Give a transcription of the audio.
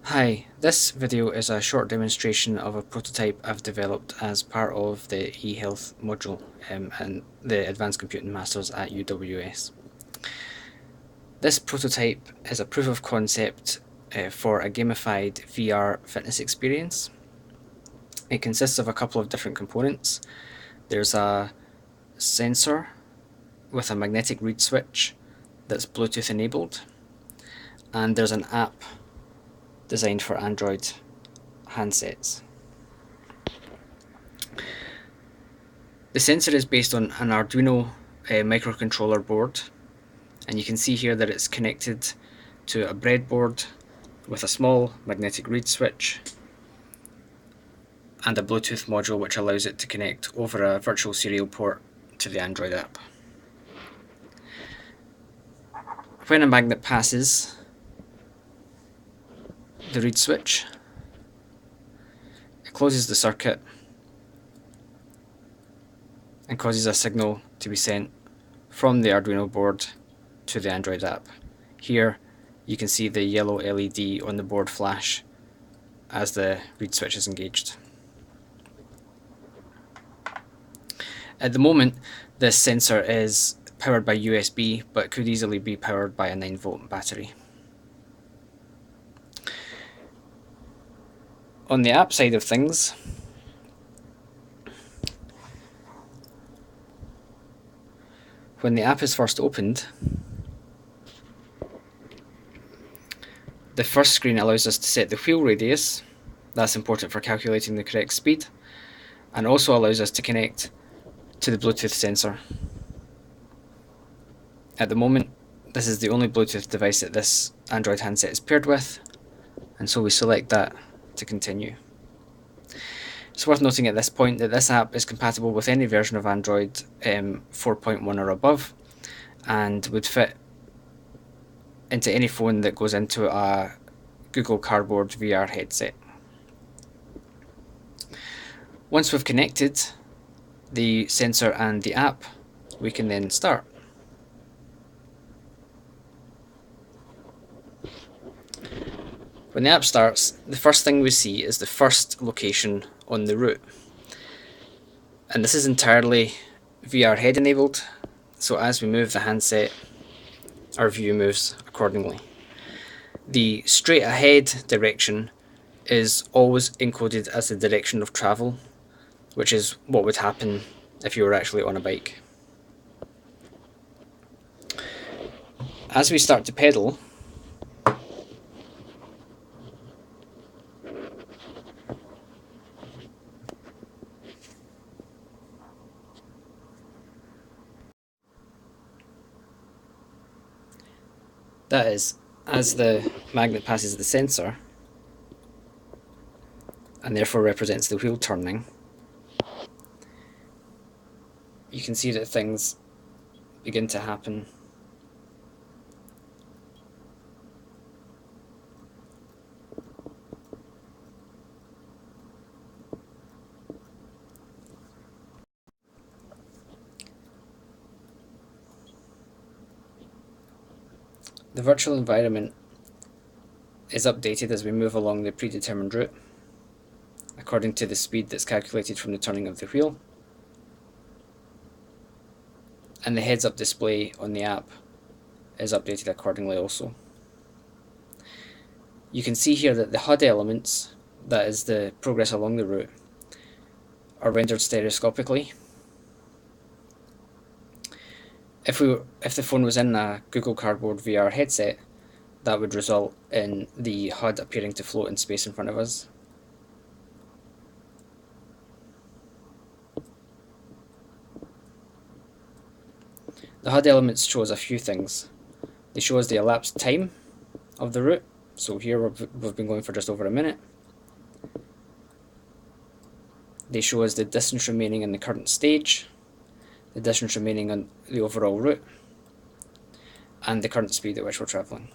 Hi, this video is a short demonstration of a prototype I've developed as part of the eHealth module and the Advanced Computing Masters at UWS. This prototype is a proof of concept for a gamified VR fitness experience. It consists of a couple of different components. There's a sensor with a magnetic reed switch that's Bluetooth enabled, and there's an app designed for Android handsets. The sensor is based on an Arduino microcontroller board, and you can see here that it's connected to a breadboard with a small magnetic reed switch and a Bluetooth module which allows it to connect over a virtual serial port to the Android app. When a magnet passes the reed switch, it closes the circuit and causes a signal to be sent from the Arduino board to the Android app. Here you can see the yellow LED on the board flash as the reed switch is engaged. At the moment, this sensor is powered by USB, but could easily be powered by a 9-volt battery. On the app side of things, when the app is first opened, the first screen allows us to set the wheel radius. That's important for calculating the correct speed, and also allows us to connect to the Bluetooth sensor. At the moment, this is the only Bluetooth device that this Android handset is paired with, and so we select that to continue. It's worth noting at this point that this app is compatible with any version of Android 4.1 or above, and would fit into any phone that goes into a Google Cardboard VR headset. Once we've connected the sensor and the app, we can then start. When the app starts, the first thing we see is the first location on the route. And this is entirely VR head enabled, so as we move the handset, our view moves accordingly. The straight ahead direction is always encoded as the direction of travel, which is what would happen if you were actually on a bike. As we start to pedal, that is, as the magnet passes the sensor, and therefore represents the wheel turning, you can see that things begin to happen. The virtual environment is updated as we move along the predetermined route, according to the speed that's calculated from the turning of the wheel. And the heads-up display on the app is updated accordingly also. You can see here that the HUD elements, that is the progress along the route, are rendered stereoscopically. If the phone was in a Google Cardboard VR headset, that would result in the HUD appearing to float in space in front of us. The HUD elements show us a few things. They show us the elapsed time of the route. So here we've been going for just over a minute. They show us the distance remaining in the current stage, the distance remaining on the overall route, and the current speed at which we're travelling.